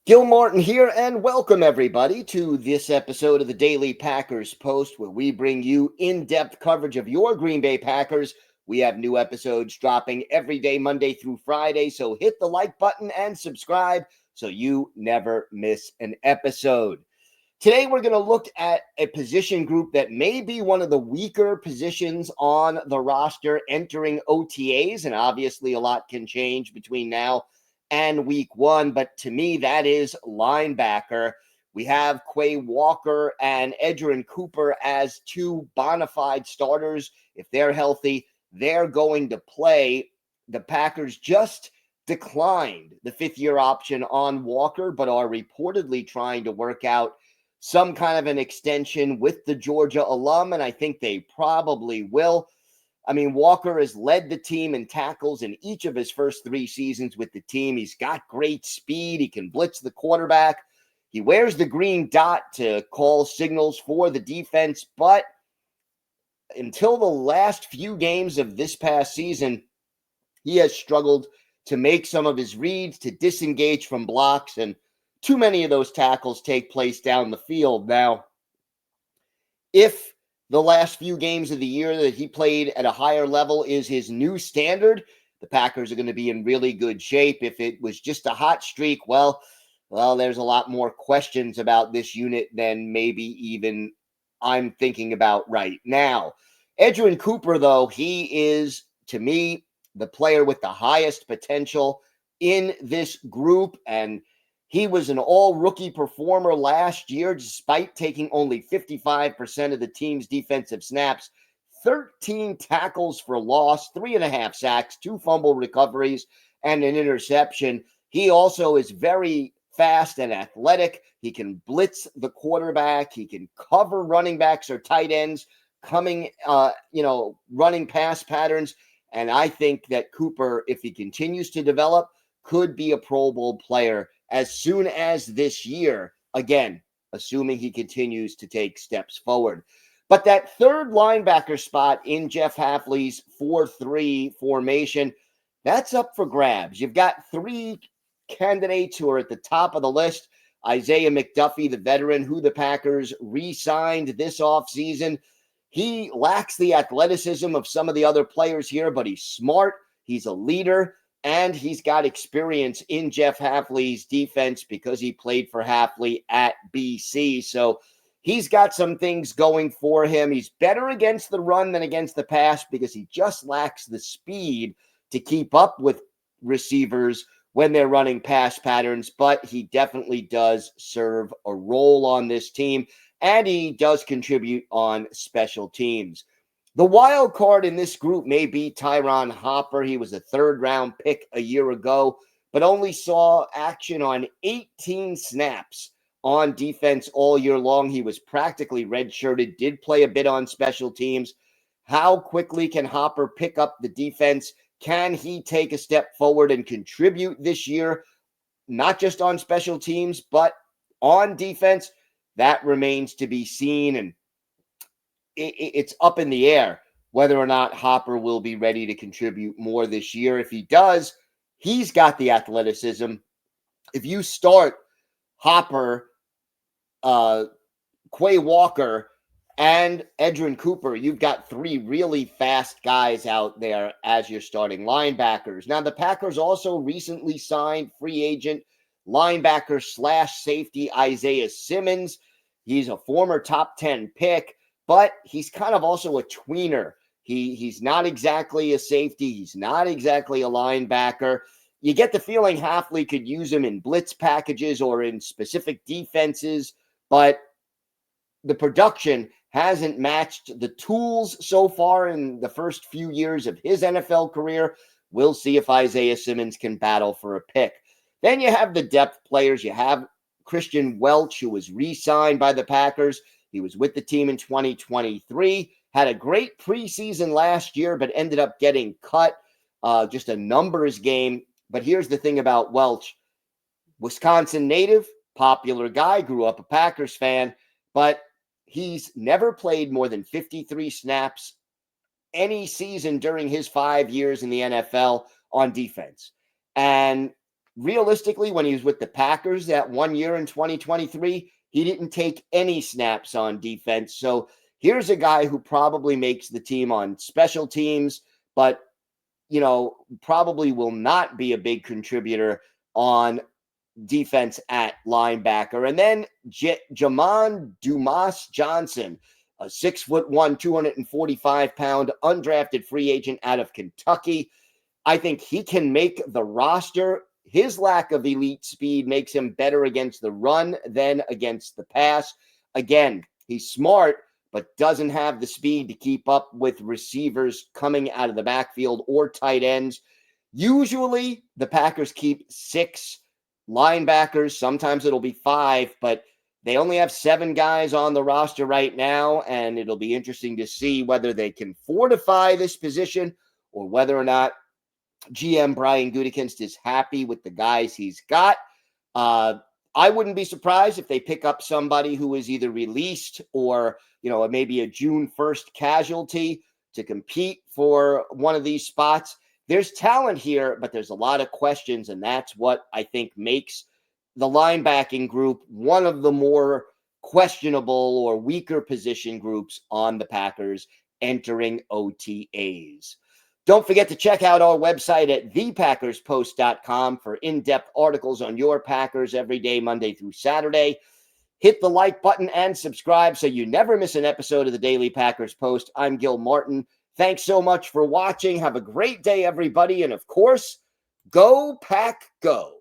Gil Martin here, and welcome everybody to this episode of the Daily Packers Post, where we bring you in-depth coverage of your Green Bay Packers. We have new episodes dropping every day, Monday through Friday, so hit the like button and subscribe so you never miss an episode. Today, we're going to look at a position group that may be one of the weaker positions on the roster entering OTAs, and obviously a lot can change between now and week one, but to me, that is linebacker. We have Quay Walker and Edgerrin Cooper as two bona fide starters. If they're healthy, they're going to play. The Packers just declined the fifth-year option on Walker, but are reportedly trying to work out some kind of an extension with the Georgia alum, and I think they probably will. I mean, Walker has led the team in tackles in each of his first three seasons with the team. He's got great speed. He can blitz the quarterback. He wears the green dot to call signals for the defense. But until the last few games of this past season, he has struggled to make some of his reads, to disengage from blocks, and too many of those tackles take place down the field. Now, if the last few games of the year that he played at a higher level is his new standard, the Packers are going to be in really good shape. If it was just a hot streak, well, there's a lot more questions about this unit than maybe even I'm thinking about right now. Edgerrin Cooper, though, he is, to me, the player with the highest potential in this group, and he was an all-rookie performer last year, despite taking only 55% of the team's defensive snaps, 13 tackles for loss, 3.5 sacks, 2 fumble recoveries, and an interception. He also is very fast and athletic. He can blitz the quarterback. He can cover running backs or tight ends coming, running pass patterns. And I think that Cooper, if he continues to develop, could be a Pro Bowl player as soon as this year, again, assuming he continues to take steps forward. But that third linebacker spot in Jeff Hafley's 4-3 formation, that's up for grabs. You've got three candidates who are at the top of the list. Isaiah McDuffie, the veteran who the Packers re-signed this offseason. He lacks the athleticism of some of the other players here, but he's smart. He's a leader. And he's got experience in Jeff Hafley's defense because he played for Hafley at BC. So he's got some things going for him. He's better against the run than against the pass because he just lacks the speed to keep up with receivers when they're running pass patterns. But he definitely does serve a role on this team, and he does contribute on special teams. The wild card in this group may be Tyron Hopper. He was a third-round pick a year ago, but only saw action on 18 snaps on defense all year long. He was practically redshirted, did play a bit on special teams. How quickly can Hopper pick up the defense? Can he take a step forward and contribute this year, not just on special teams, but on defense? That remains to be seen, and it's up in the air whether or not Hopper will be ready to contribute more this year. If he does, he's got the athleticism. If you start Hopper, Quay Walker, and Edgerrin Cooper, you've got three really fast guys out there as your starting linebackers. Now, the Packers also recently signed free agent linebacker / safety Isaiah Simmons. He's a former top 10 pick, but he's kind of also a tweener. He's not exactly a safety. He's not exactly a linebacker. You get the feeling Hafley could use him in blitz packages or in specific defenses, but the production hasn't matched the tools so far in the first few years of his NFL career. We'll see if Isaiah Simmons can battle for a pick. Then you have the depth players. You have Christian Welch, who was re-signed by the Packers. He was with the team in 2023, had a great preseason last year, but ended up getting cut. Just a numbers game. But here's the thing about Welch. Wisconsin native, popular guy, grew up a Packers fan, but he's never played more than 53 snaps any season during his 5 years in the NFL on defense. And realistically, when he was with the Packers that 1 year in 2023, he didn't take any snaps on defense. So here's a guy who probably makes the team on special teams, but probably will not be a big contributor on defense at linebacker. And then Jamon Dumas Johnson, a 6'1", 245-pound undrafted free agent out of Kentucky. I think he can make the roster. His lack of elite speed makes him better against the run than against the pass. Again, he's smart, but doesn't have the speed to keep up with receivers coming out of the backfield or tight ends. Usually, the Packers keep 6 linebackers. Sometimes it'll be 5, but they only have 7 guys on the roster right now, and it'll be interesting to see whether they can fortify this position or whether or not GM Brian Gutekunst is happy with the guys he's got. I wouldn't be surprised if they pick up somebody who is either released or, maybe a June 1st casualty to compete for one of these spots. There's talent here, but there's a lot of questions, and that's what I think makes the linebacking group one of the more questionable or weaker position groups on the Packers entering OTAs. Don't forget to check out our website at thepackerspost.com for in-depth articles on your Packers every day, Monday through Saturday. Hit the like button and subscribe so you never miss an episode of the Daily Packers Post. I'm Gil Martin. Thanks so much for watching. Have a great day, everybody. And of course, go Pack Go.